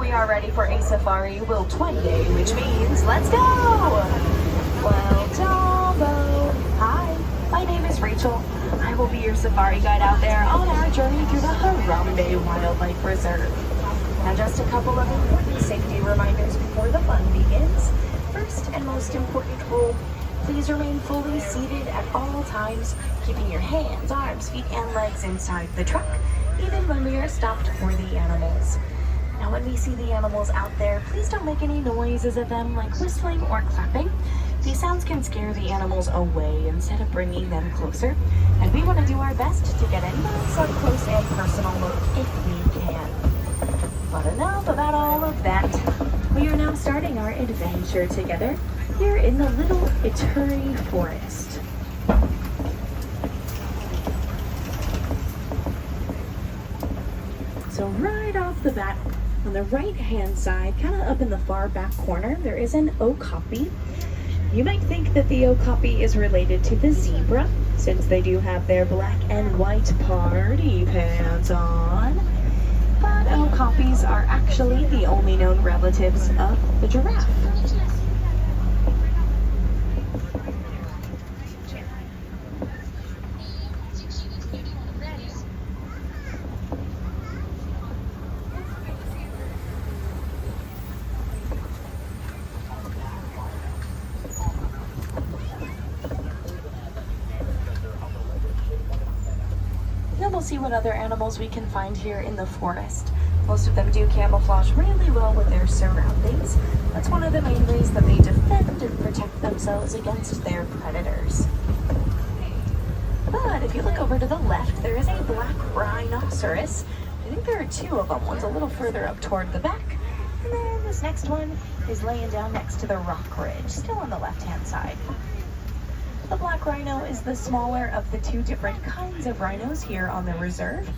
we are ready for a safari will 20, which means let's go! Well, Dumbo. Hi, my name is Rachel. I will be your safari guide out there on our journey through the Harambe Wildlife Reserve. Now, just a couple of important safety reminders before the fun begins. First and most important rule, please remain fully seated at all times, keeping your hands, arms, feet, and legs inside the truck, even when we are stopped for the animals. Now, when we see the animals out there, please don't make any noises at them like whistling or clapping. These sounds can scare the animals away instead of bringing them closer, and we want to do our best to get a nice up close and personal look if we can. But enough about all of that. We are now starting our adventure together here in the Little Ituri Forest. So right off the bat, on the right-hand side, kind of up in the far back corner, there is an okapi. You might think that the okapi is related to the zebra, since they do have their black and white party pants on. But okapis are actually the only known relatives of the giraffe. Then we'll see what other animals we can find here in the forest. Most of them do camouflage really well with their surroundings. That's one of the main ways that they defend and protect themselves against their predators. But if you look over to the left, there is a black rhinoceros. I think there are two of them. One's a little further up toward the back. And then this next one is laying down next to the rock ridge, still on the left-hand side. The black rhino is the smaller of the two different kinds of rhinos here on the reserve.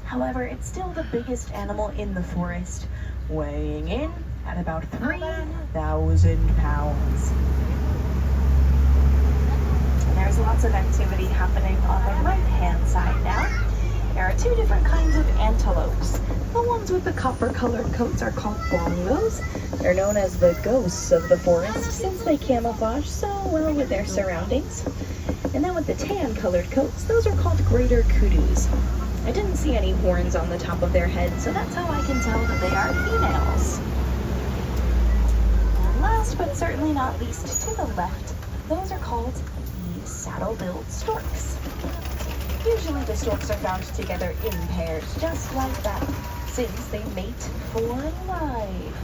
However, it's still the biggest animal in the forest, weighing in at about 3,000 pounds. And there's lots of activity happening on the right-hand side now. There are two different kinds of antelopes. The ones with the copper-colored coats are called bongos. They're known as the ghosts of the forest since they camouflage so well with their surroundings. And then with the tan-colored coats, those are called greater kudus. I didn't see any horns on the top of their heads, so that's how I can tell that they are females. And last but certainly not least, to the left, those are called the saddle-billed storks. Usually the storks are found together in pairs, just like that, since they mate for life.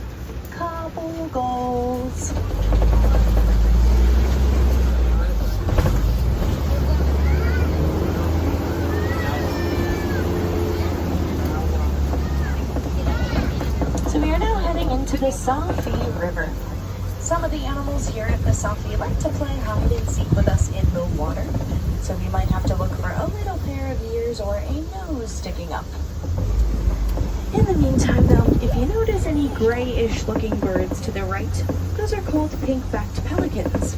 Couple goals. So we are now heading into the Safi River. Some of the animals here at the Safi like to play hide and seek with us in the water, so we might have to look for a little pair of ears or a nose sticking up. In the meantime though, if you notice any grayish looking birds to the right, those are called pink-backed pelicans.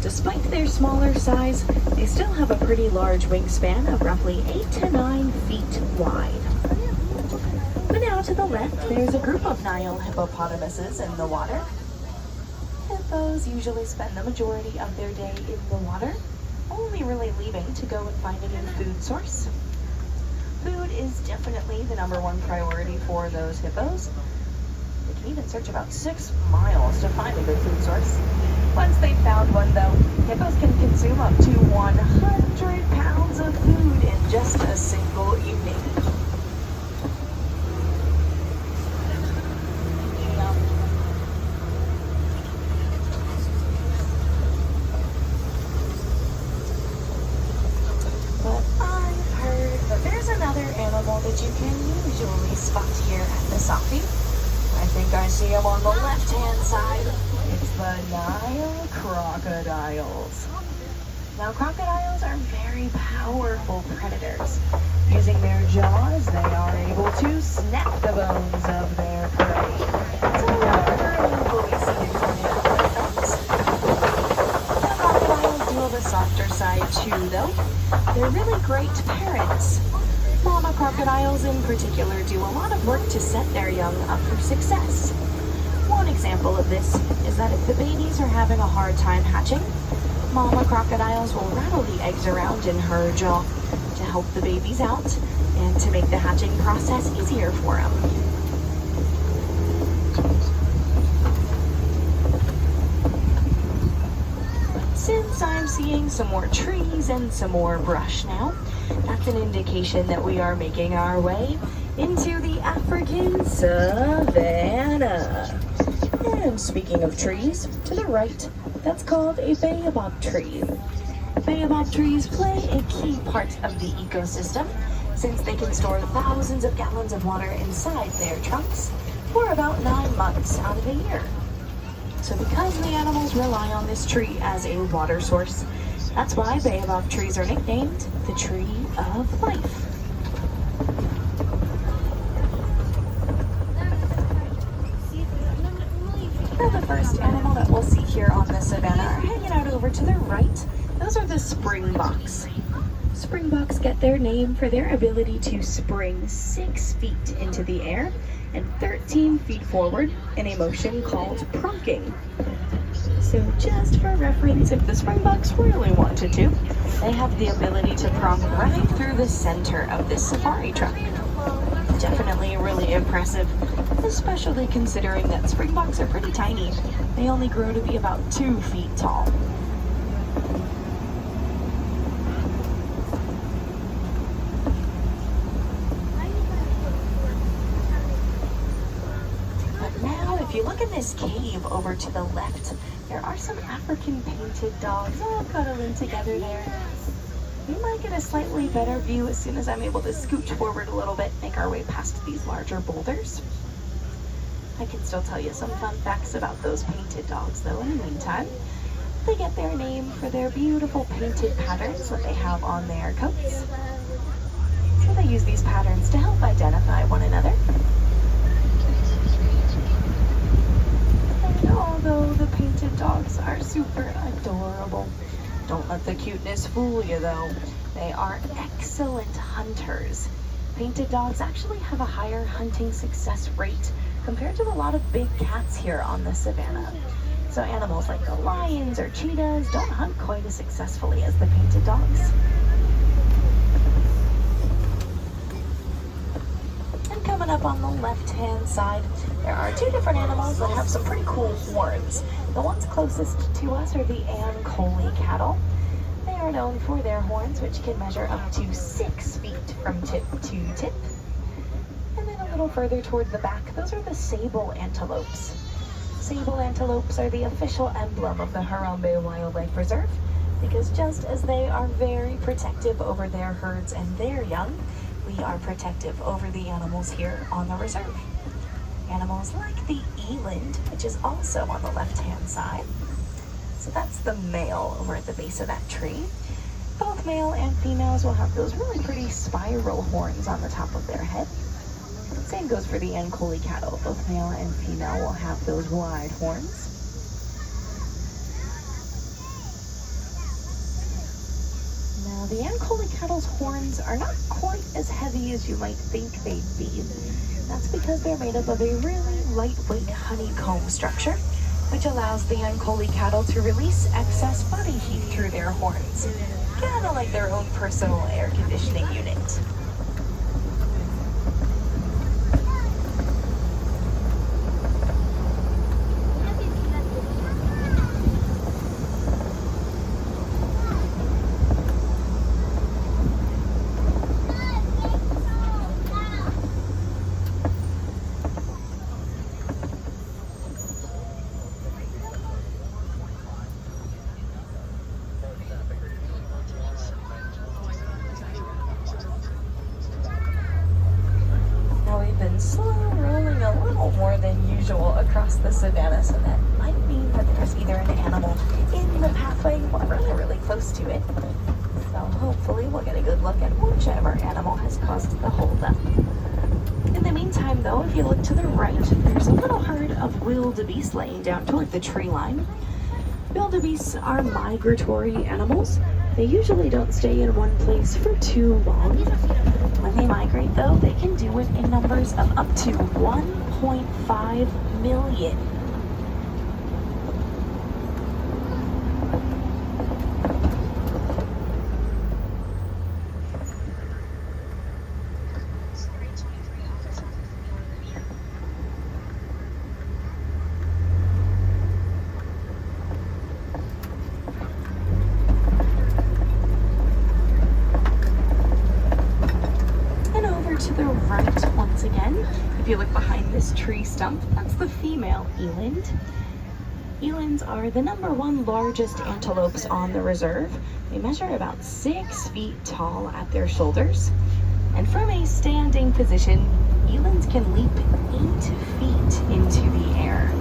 Despite their smaller size, they still have a pretty large wingspan of roughly 8 to 9 feet wide. But now to the left, there's a group of Nile hippopotamuses in the water. Hippos usually spend the majority of their day in the water, only really leaving to go and find a new food source. Food is definitely the #1 priority for those hippos. They can even search about 6 miles to find a good food source. Once they've found one though, hippos can consume up to 100 pounds of food in just a single evening. That you can usually spot here at the Safi. I think I see them on the left-hand side. It's the Nile crocodiles. Now, crocodiles are very powerful predators. Using their jaws, they are able to snap the bones of their prey. So whenever an eagle is seen from their thumbs. The crocodiles do have a softer side too, though. They're really great parents. Mama crocodiles in particular do a lot of work to set their young up for success. One example of this is that if the babies are having a hard time hatching, mama crocodiles will rattle the eggs around in her jaw to help the babies out and to make the hatching process easier for them. Since I'm seeing some more trees and some more brush now, that's an indication that we are making our way into the African savanna. And speaking of trees, to the right, that's called a baobab tree. Baobab trees play a key part of the ecosystem since they can store thousands of gallons of water inside their trunks for about 9 months out of the year. So because the animals rely on this tree as a water source, that's why baobab trees are nicknamed the tree of life. Now the first animal that we'll see here on the savanna are hanging out over to the right. Those are the springboks. Springboks get their name for their ability to spring 6 feet into the air and 13 feet forward in a motion called pronking. So just for reference, if the springboks really wanted to, they have the ability to pronk right through the center of this safari truck. Definitely really impressive, especially considering that springboks are pretty tiny. They only grow to be about 2 feet tall. If you look in this cave over to the left, there are some African painted dogs all cuddling together there. We might get a slightly better view as soon as I'm able to scooch forward a little bit, make our way past these larger boulders. I can still tell you some fun facts about those painted dogs though in the meantime. They get their name for their beautiful painted patterns that they have on their coats. So they use these patterns to help identify one another. Although the painted dogs are super adorable, don't let the cuteness fool you though. They are excellent hunters. Painted dogs actually have a higher hunting success rate compared to a lot of big cats here on the savanna. So animals like the lions or cheetahs don't hunt quite as successfully as the painted dogs. And coming up on the left-hand side, there are 2 different animals that have some pretty cool horns. The ones closest to us are the Ankole cattle. They are known for their horns, which can measure up to 6 feet from tip to tip. And then a little further toward the back, those are the sable antelopes. Sable antelopes are the official emblem of the Harambe Wildlife Reserve because just as they are very protective over their herds and their young, we are protective over the animals here on the reserve. Animals like the eland, which is also on the left-hand side. So that's the male over at the base of that tree. Both male and females will have those really pretty spiral horns on the top of their head. Same goes for the Ankole cattle. Both male and female will have those wide horns. Now, the Ankole cattle's horns are not quite as heavy as you might think they'd be. That's because they're made up of a really lightweight honeycomb structure, which allows the Ankole cattle to release excess body heat through their horns, kind of like their own personal air conditioning unit. Slow rolling a little more than usual across the savanna, so that might mean that there's either an animal in the pathway or really close to it. So hopefully we'll get a good look at whichever animal has caused the holdup. In the meantime though, if you look to the right, there's a little herd of wildebeest laying down toward the tree line. Wildebeests are migratory animals They usually don't stay in one place for too long. When they migrate, though, they can do it in numbers of up to 1.5 million. To the right once again, if you look behind this tree stump, that's the female eland. Elands are the #1 largest antelopes on the reserve. They measure about 6 feet tall at their shoulders. And from a standing position, elands can leap 8 feet into the air.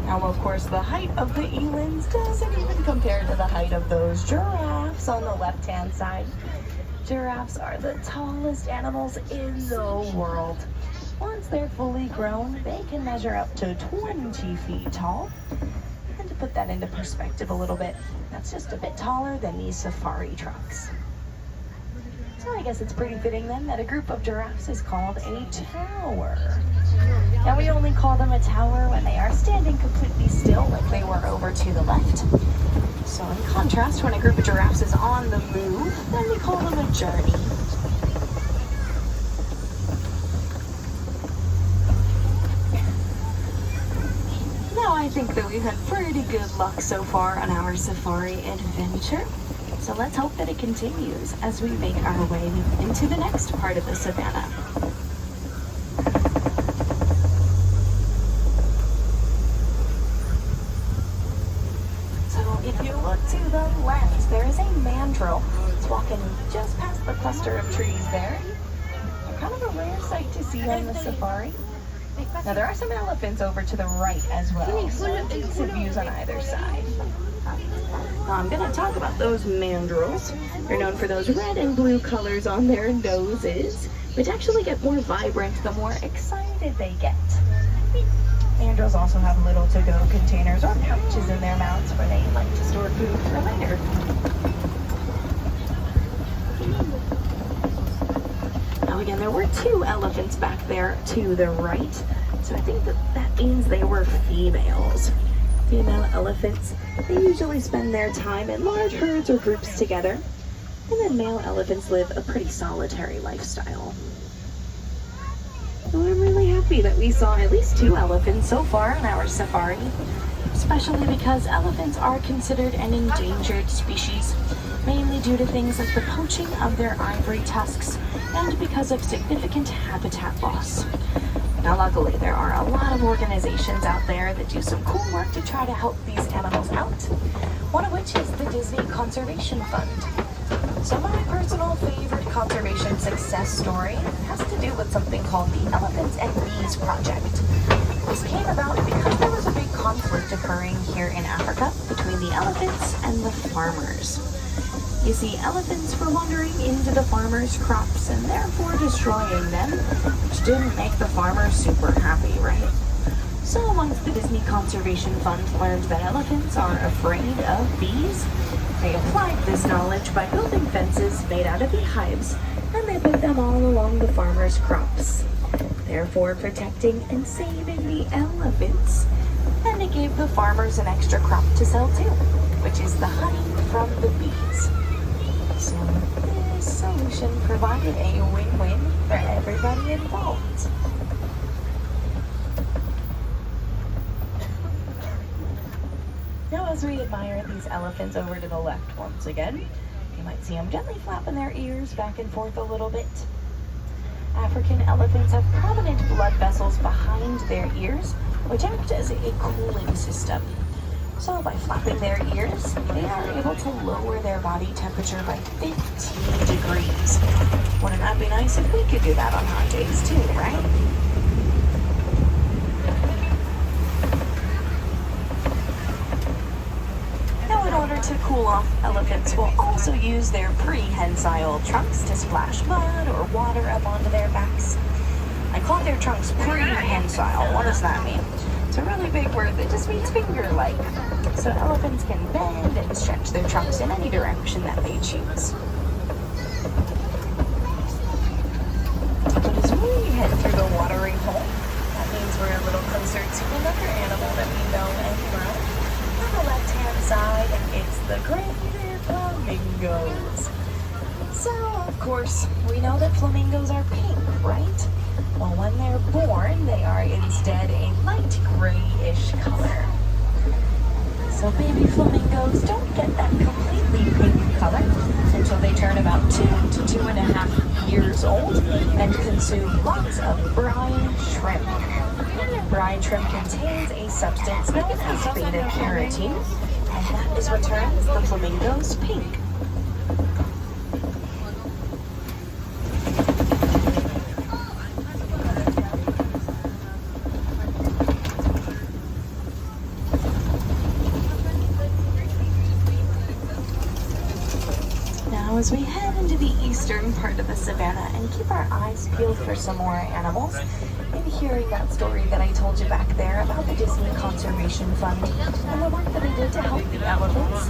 Now, of course, the height of the elands doesn't even compare to the height of those giraffes on the left-hand side. Giraffes are the tallest animals in the world. Once they're fully grown, they can measure up to 20 feet tall. And to put that into perspective a little bit, that's just a bit taller than these safari trucks. So I guess it's pretty fitting then that a group of giraffes is called a tower. Now we only call them a tower when they are standing completely still, like they were over to the left. So in contrast, when a group of giraffes is on the move, then we call them a journey. Now I think that we've had pretty good luck so far on our safari adventure. So let's hope that it continues as we make our way into the next part of the savannah. So if you look to the left, there is a mandrill. It's walking just past the cluster of trees there. Kind of a rare sight to see on the safari. Now there are some elephants over to the right as well, so decent views on either side. Now I'm going to talk about those mandrills. They're known for those red and blue colors on their noses, which actually get more vibrant the more excited they get. Mandrills also have little to-go containers or pouches in their mouths where they like to store food for later. Now again, there were 2 elephants back there to the right, so I think that means they were females. Female elephants, they usually spend their time in large herds or groups together, and then male elephants live a pretty solitary lifestyle. So I'm really happy that we saw at least 2 elephants so far on our safari, especially because elephants are considered an endangered species, mainly due to things like the poaching of their ivory tusks and because of significant habitat loss. Now luckily there are a lot of organizations out there that do some cool work to try to help these animals out, one of which is the Disney Conservation Fund. So my personal favorite conservation success story has to do with something called the Elephants and Bees Project. This came about because there was a big conflict occurring here in Africa between the elephants and the farmers. You see, elephants were wandering into the farmers' crops and therefore destroying them, which didn't make the farmers super happy, right? So once the Disney Conservation Fund learned that elephants are afraid of bees, they applied this knowledge by building fences made out of beehives, and they put them all along the farmers' crops, therefore protecting and saving the elephants, and it gave the farmers an extra crop to sell too, which is the honey from the bees. So this solution provided a win-win for everybody involved. Now as we admire these elephants over to the left once again, you might see them gently flapping their ears back and forth a little bit. African elephants have prominent blood vessels behind their ears, which act as a cooling system. So by flapping their ears, they are able to lower their body temperature by 15 degrees. Wouldn't that be nice if we could do that on hot days too, right? Now in order to cool off, elephants will also use their prehensile trunks to splash mud or water up onto their backs. I call their trunks prehensile. What does that mean? It's a really big word that just means finger-like. So elephants can bend and stretch their trunks in any direction that they choose. But as we head through the watering hole, that means we're a little closer to another animal that we know and love. On the left-hand side, it's the greater flamingos. So, of course, we know that flamingos are pink, right? Well, when they're born, they are instead a light grayish color. So baby flamingos don't get that completely pink color until they turn about 2 to 2.5 years old and consume lots of brine shrimp. Brine shrimp contains a substance known as beta-carotene, and that is what turns the flamingos pink. As we head into the eastern part of the savannah and keep our eyes peeled for some more animals, and hearing that story that I told you back there about the Disney Conservation Fund and the work that they did to help the elephants,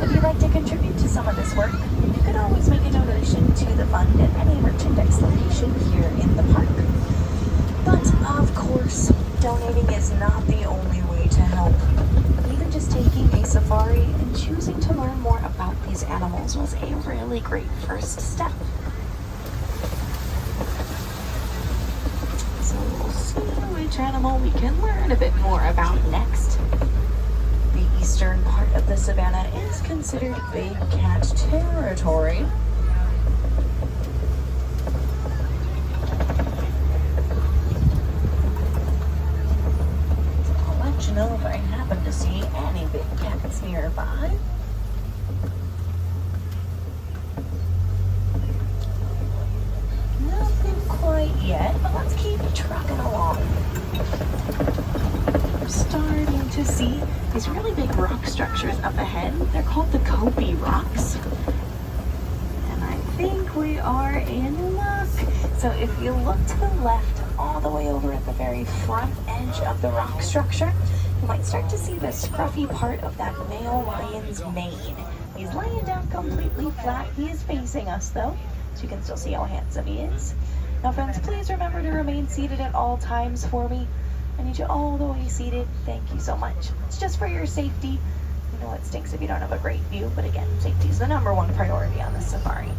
if you'd like to contribute to some of this work, you could always make a donation to the fund at any merchandise location here in the park. But of course, donating is not the only way to help. Even just taking a safari and choosing to learn more about these animals was a really great first step. So we'll see which animal we can learn a bit more about next. The eastern part of the savannah is considered big cat territory. Know if I happen to see any big cats nearby. Nothing quite yet, but let's keep trucking along. We're starting to see these really big rock structures up ahead. They're called the Kobe Rocks. And I think we are in luck. So if you look to the left, all the way over at the very front edge of the rock structure, you might start to see the scruffy part of that male lion's mane. He's laying down completely flat. He is facing us though, so you can still see how handsome he is. Now friends, please remember to remain seated at all times for me. I need you all the way seated. Thank you so much. It's just for your safety. You know it stinks if you don't have a great view, but again, safety is the #1 priority on this safari.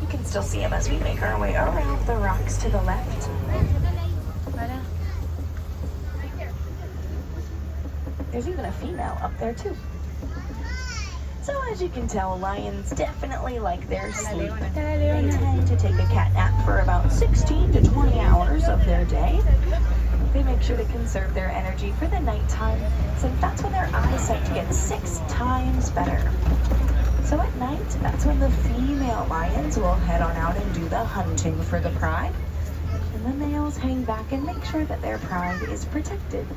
You can still see him as we make our way around the rocks to the left. There's even a female up there too. So as you can tell, lions definitely like their sleep. They tend to take a cat nap for about 16 to 20 hours of their day. They make sure to conserve their energy for the nighttime, since that's when their eyesight gets 6 times better. So at night, that's when the female lions will head on out and do the hunting for the pride. And the males hang back and make sure that their pride is protected.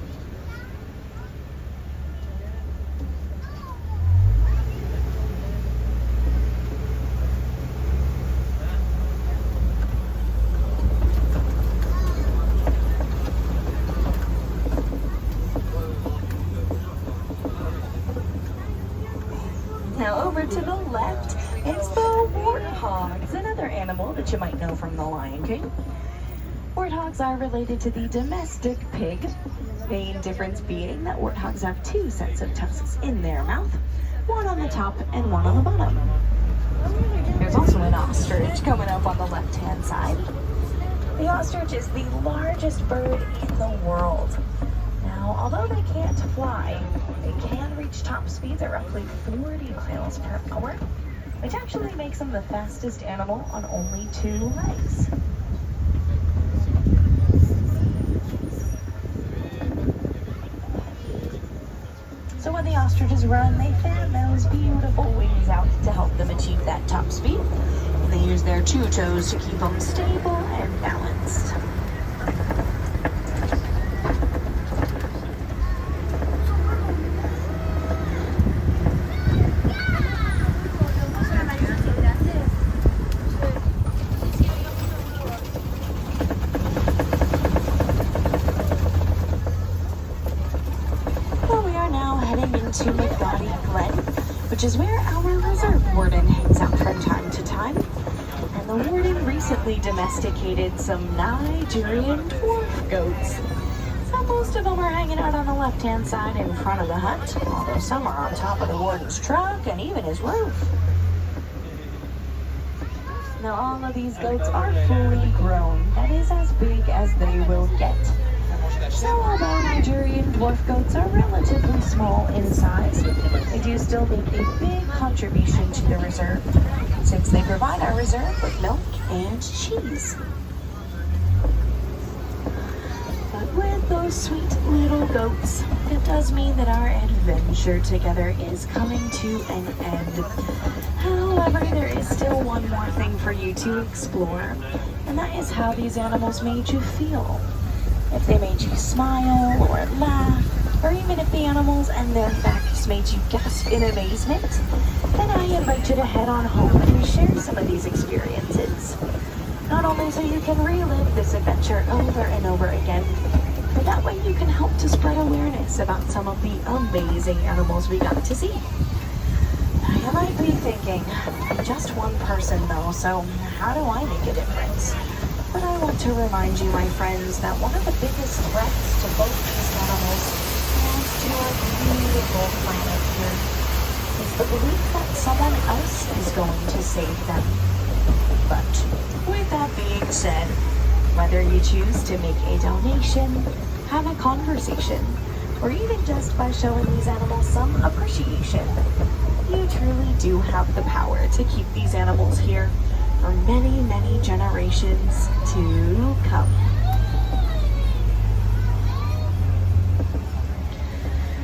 Now over to the left, it's the warthogs, another animal that you might know from The Lion King. Warthogs are related to the domestic pig, main difference being that warthogs have 2 sets of tusks in their mouth, one on the top and one on the bottom. There's also an ostrich coming up on the left-hand side. The ostrich is the largest bird in the world. Now, although they can't fly, they can reach top speeds at roughly 40 miles per hour, which actually makes them the fastest animal on only 2 legs. So when the ostriches run, they fan those beautiful wings out to help them achieve that top speed. And they use their 2 toes to keep them stable and balanced. which is where our reserve warden hangs out from time to time. And the warden recently domesticated some Nigerian dwarf goats. So most of them are hanging out on the left-hand side in front of the hut, although some are on top of the warden's truck and even his roof. Now all of these goats are fully grown, that is as big as they will get. So although Nigerian dwarf goats are relatively small in size, they do still make a big contribution to the reserve, since they provide our reserve with milk and cheese. But with those sweet little goats, it does mean that our adventure together is coming to an end. However, there is still one more thing for you to explore, and that is how these animals made you feel. If they made you smile or laugh, or even if the animals and their facts made you gasp in amazement, then I invite you to head on home and share some of these experiences. Not only so you can relive this adventure over and over again, but that way you can help to spread awareness about some of the amazing animals we got to see. Now you might be thinking, I'm just one person though, so how do I make a difference? But I want to remind you, my friends, that one of the biggest threats to both these animals and to our beautiful planet here is the belief that someone else is going to save them. But with that being said, whether you choose to make a donation, have a conversation, or even just by showing these animals some appreciation, you truly do have the power to keep these animals here for many, many generations to come.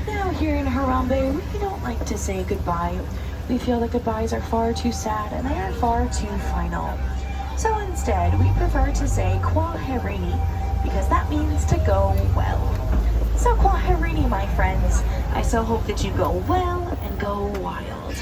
Now here in Harambe, we don't like to say goodbye. We feel that goodbyes are far too sad and they are far too final. So instead, we prefer to say Kwaherini, because that means to go well. So Kwaherini, my friends, I so hope that you go well and go wild.